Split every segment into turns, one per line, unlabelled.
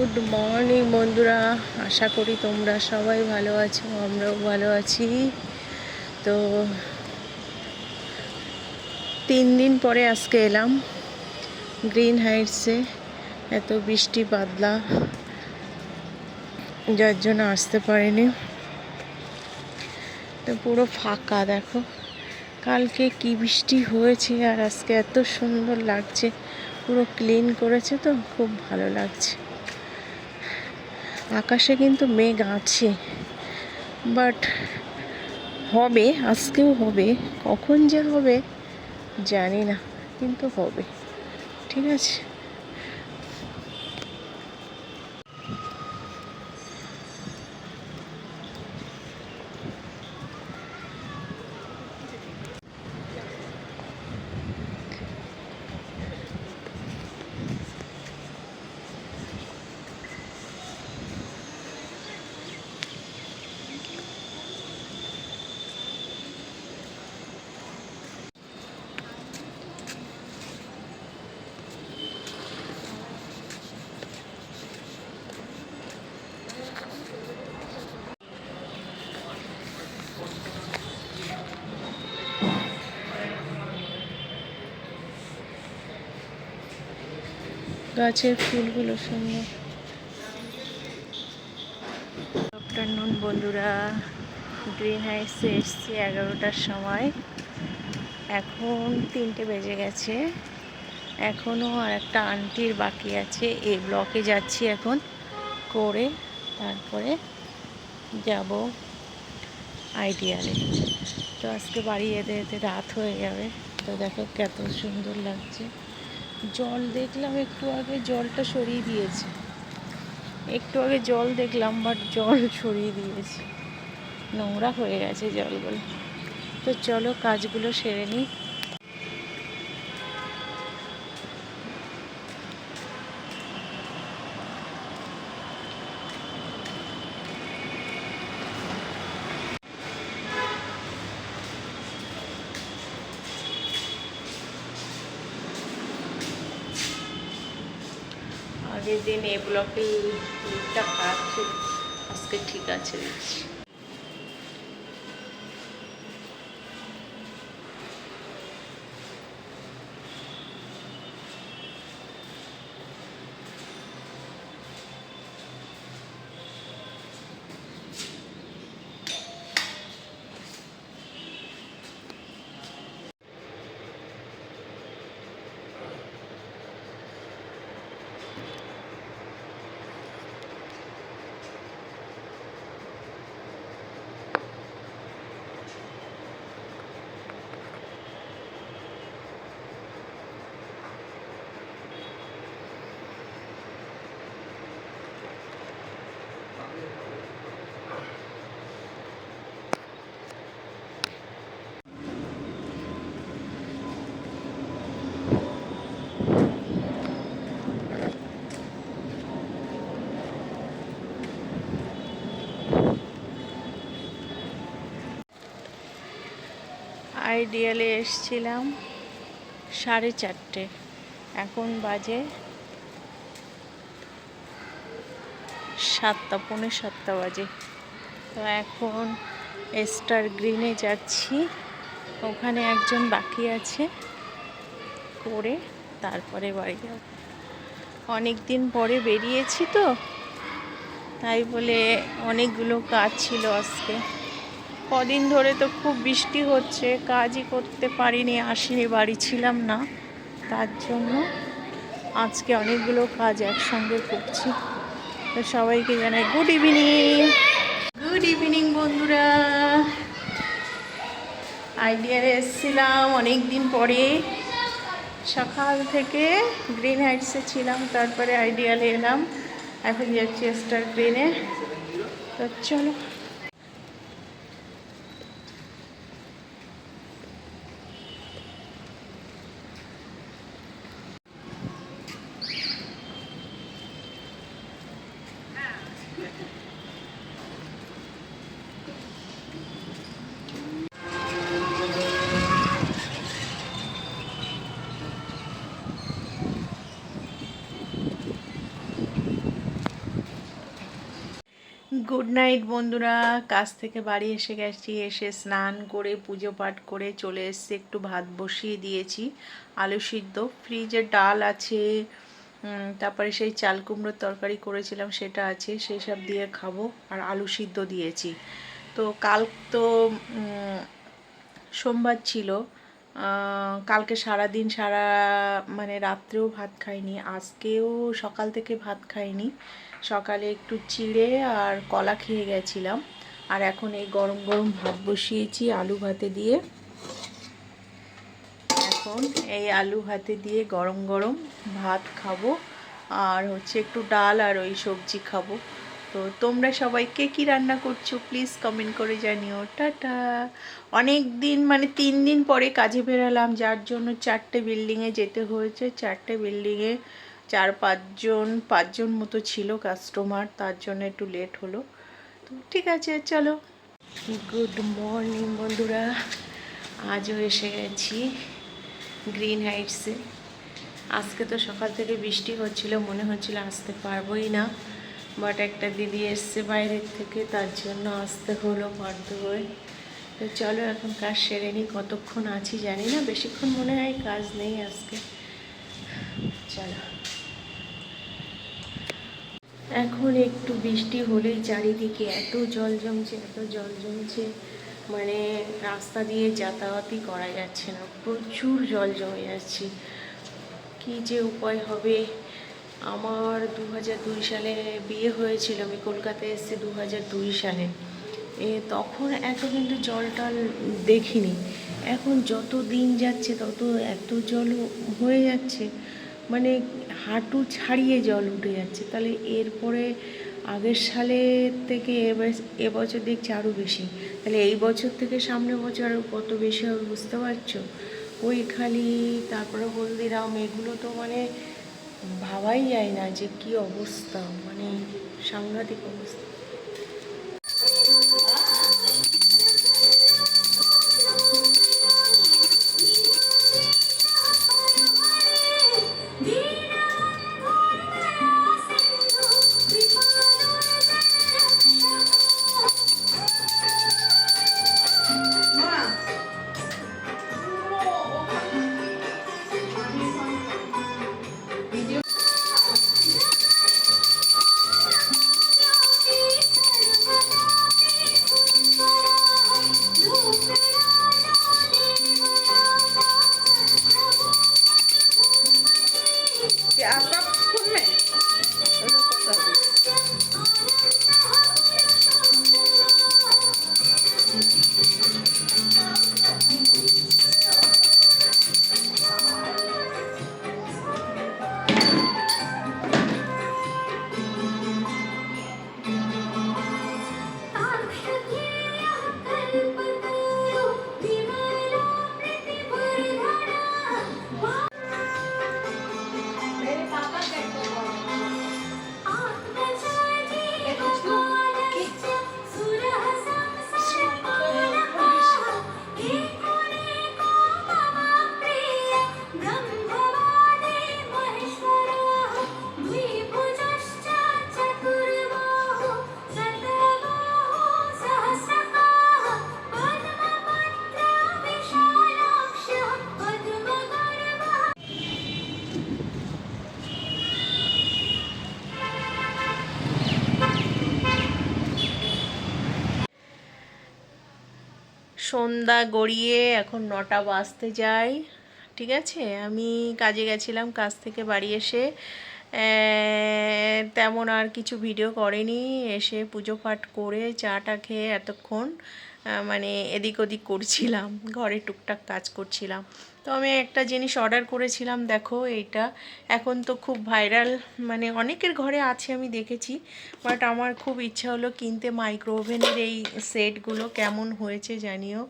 Good morning বন্ধুরা, আশা করি তোমরা সবাই ভালো আছো, আমরাও ভালো আছি। তো 3 দিন পরে আজকে এলাম গ্রিন হাইটসে। এত বৃষ্টি বাদলা, যার জন্য আসতে পারিনি। তো পুরো ফাঁকা, দেখো কালকে কি বৃষ্টি হয়েছে আর আজকে এত সুন্দর লাগছে। পুরো ক্লিন করেছে, তো খুব ভালো লাগছে। আকাশে কিন্তু মেঘ আছে, বাট হবে, আজকেও হবে। কখন যে হবে জানি না, কিন্তু হবে। ঠিক আছে। গাছের ফুলগুলো সুন্দর। আফটারনুন বন্ধুরা, গ্রিন হাইটসে এসছি 11টার সময়। এখন 3টে বেজে গেছে। এখনও আর একটা আন্টির বাকি আছে। এই ব্লকে যাচ্ছি এখন, করে তারপরে যাব আইডিয়ালে। তো আজকে বাড়ি যেতে যেতে রাত হয়ে যাবে। তো দেখো কত সুন্দর লাগছে। জল দেখলাম একটু আগে, জলটা সরিয়ে দিয়েছে। একটু আগে জল দেখলাম, বাট জল সরিয়ে দিয়েছে, নোংরা হয়ে গেছে জলগুলো। তো চলো কাজগুলো সেরে নিই। আগের দিন এ ব্লকে লিফটটা খারাপ ছিল, আজকে ঠিক আছে দেখছি। আইডিয়ালে এসছিলাম 4:30, এখন বাজে 7টা, পৌনে 7টা বাজে। তো এখন স্টার গ্রিনে যাচ্ছি, ওখানে একজন বাকি আছে, করে তারপরে বাড়ি যাব। অনেক দিন পরে বেরিয়েছি তো, তাই বলে অনেকগুলো কাজ ছিল আজকে। কদিন ধরে তো খুব বৃষ্টি হচ্ছে, কাজই করতে পারিনি, আসিনি, বাড়ি ছিলাম না। তার জন্য আজকে অনেকগুলো কাজ একসঙ্গে করছি। তো সবাইকে জানাই গুড ইভিনিং। গুড ইভিনিং বন্ধুরা, আইডিয়ারে এসেছিলাম অনেক দিন পরে। সকাল থেকে গ্রিন হাইটসে ছিলাম, তারপরে আইডিয়ালে এলাম, এখন যাচ্ছি স্টার গ্রিনে। তো চলো। গুড নাইট বন্ধুরা। কাজ থেকে বাড়ি এসে গেছি, এসে স্নান করে পুজো পাঠ করে চলে এসেছি, একটু ভাত বসিয়ে দিয়েছি, আলু সিদ্ধ, ফ্রিজে ডাল আছে, তারপরে সেই চাল কুমড়োর তরকারি করেছিলাম সেটা আছে, সেই সব দিয়ে খাবো। আর আলু সিদ্ধ দিয়েছি। তো কাল তো সোমবার ছিল, কালকে সারাদিন মানে রাত্রেও ভাত খাইনি, আজকেও সকাল থেকে ভাত খাইনি। সকালে একটু চিড়ে আর কলা খেয়ে গেছিলাম। আর এখন এই গরম গরম ভাত বসিয়েছি আলু ভাতে দিয়ে। এখন এই আলু ভাতে দিয়ে গরম গরম ভাত খাবো, আর হচ্ছে একটু ডাল আর ওই সবজি খাবো। তো তোমরা সবাই কে কী রান্না করছো প্লিজ কমেন্ট করে জানিও। টাটা। অনেক দিন মানে 3 দিন পরে কাজে বেরালাম, যার জন্য 4টে বিল্ডিংয়ে যেতে হয়েছে। 4টে বিল্ডিংয়ে 5জন মতো ছিল কাস্টমার, তার জন্য একটু লেট হলো। তো ঠিক আছে, চলো। গুড মর্নিং বন্ধুরা, আজও এসে গেছি গ্রিন হাইটসে। আজকে তো সকাল থেকে বৃষ্টি হচ্ছিল, মনে হচ্ছিল আসতে পারবোই না, বাট একটা দিদি এসছে বাইরের থেকে, তার জন্য আসতে হলো বাধ্য হয়ে। তো চলো এখন কাজ সেরে নিই। কতক্ষণ আছি জানি না, বেশিক্ষণ মনে হয় কাজ নেই আজকে। চলো। এখন একটু বৃষ্টি হলেই চারিদিকে এত জল জমছে, মানে রাস্তা দিয়ে যাতায়াতই করা যাচ্ছে না, প্রচুর জল জমে যাচ্ছে। কী যে উপায় হবে। আমার 2002 সালে বিয়ে হয়েছিল, আমি কলকাতায় এসেছি 2002 সালে। তখন এত কিন্তু জল টল দেখিনি। এখন যত দিন যাচ্ছে তত এত জল হয়ে যাচ্ছে, মানে হাঁটু ছাড়িয়ে জল উঠে যাচ্ছে। তাহলে এরপরে আগের সালের থেকে এবছর দেখছি আরও বেশি। তাহলে এই বছর থেকে সামনের বছর আরও কত বেশি হবে বুঝতে পারছো। ওই খালি তারপরে হলদিরাম, এগুলো তো মানে ভাবাই যায় না যে কি অবস্থা, মানে সাংঘাতিক অবস্থা। आपका फोन में সন্ধ্যা গড়িয়ে এখন 9টা বাজতে যায়। ঠিক আছে, আমি কাজে গেছিলাম, কাজ থেকে বাড়ি এসে তেমন আর কিছু ভিডিও করেনি। এসে পুজো পাঠ করে চাটা খেয়ে এতক্ষণ মানে এদিক ওদিক করছিলাম, ঘরে টুকটাক কাজ করছিলাম। তো আমি একটা জিনিস অর্ডার করেছিলাম, দেখো এইটা। এখন তো খুব ভাইরাল, মানে অনেকের ঘরে আছে আমি দেখেছি, বাট আমার খুব ইচ্ছা হলো কিনতে মাইক্রো ওভেনের এই সেটগুলো। কেমন হয়েছে জানিও।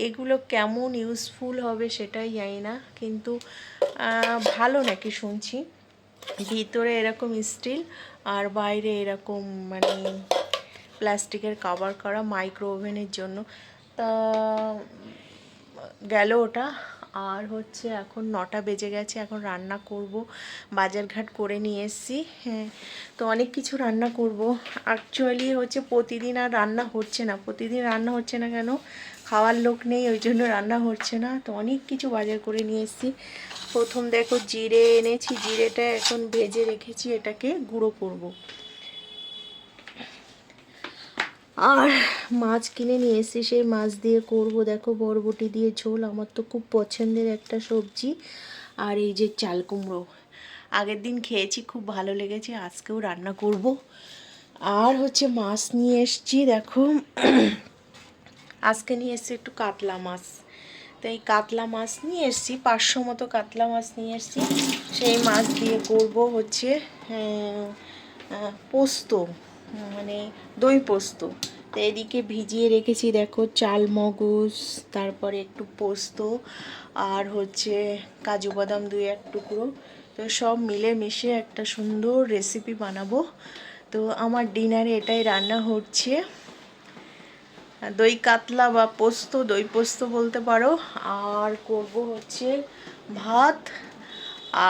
এগুলো কেমন ইউজফুল হবে সেটাই জানি না, কিন্তু ভালো নাকি শুনছি। ভিতরে এরকম স্টিল আর বাইরে এরকম মানে প্লাস্টিকের কভার করা, মাইক্রো ওভেনের জন্য। তা গেল ওটা। আর হচ্ছে এখন 9টা বেজে গেছে, এখন রান্না করব। বাজারঘাট করে নিয়ে এসেছি। হ্যাঁ, তো অনেক কিছু রান্না করব। অ্যাকচুয়ালি হচ্ছে প্রতিদিন আর রান্না হচ্ছে না। প্রতিদিন রান্না হচ্ছে না কেন? খাওয়ার লোক নেই, ওই জন্য রান্না হচ্ছে না। তো অনেক কিছু বাজার করে নিয়ে এসেছি। প্রথম দেখো জিরে এনেছি, জিরেটা এখন ভেজে রেখেছি, এটাকে গুঁড়ো করব। আর মাছ কিনে নিয়ে এসেছি, সেই মাছ দিয়ে করব। দেখো বরবটি দিয়ে ঝোল, আমার তো খুব পছন্দের একটা সবজি। আর এই যে চাল কুমড়ো, আগের দিন খেয়েছি, খুব ভালো লেগেছে, আজকেও রান্না করব। আর হচ্ছে মাছ নিয়ে এসেছি, দেখো আজকে নিয়ে এসেছি একটু কাতলা মাছ। তো এই কাতলা মাছ নিয়ে এসেছি, 500 মতো কাতলা মাছ নিয়ে এসেছি। সেই মাছ দিয়ে করব হচ্ছে পোস্ত, মানে দই পোস্ত। তো এদিকে ভিজিয়ে রেখেছি দেখো চাল মগজ, তারপরে একটু পোস্ত, আর হচ্ছে কাজু বাদাম 2-1 টুকরো। তো সব মিলে মিশে একটা সুন্দর রেসিপি বানাবো। তো আমার ডিনারে এটাই রান্না হচ্ছে, দই কাতলা বা পোস্ত, দই পোস্ত বলতে পারো। আর করব হচ্ছে ভাত,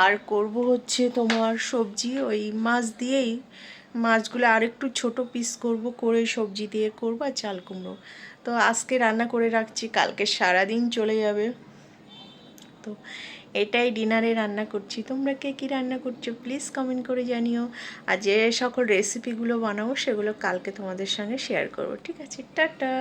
আর করব হচ্ছে তোমার সবজি ওই মাছ দিয়েই। মাছগুলো আরেকটু ছোট পিস করব, করে সবজি দিয়ে করব, আর চাল কুমড়ো। তো আজকে রান্না করে রাখছি, কালকে সারাদিন চলে যাবে। তো এটাই ডিনারে রান্না করছি। তোমরা কে কী রান্না করছো প্লিজ কমেন্ট করে জানিও। আর যে সকল রেসিপিগুলো বানাবো সেগুলো কালকে তোমাদের সঙ্গে শেয়ার করব। ঠিক আছে, টাটা।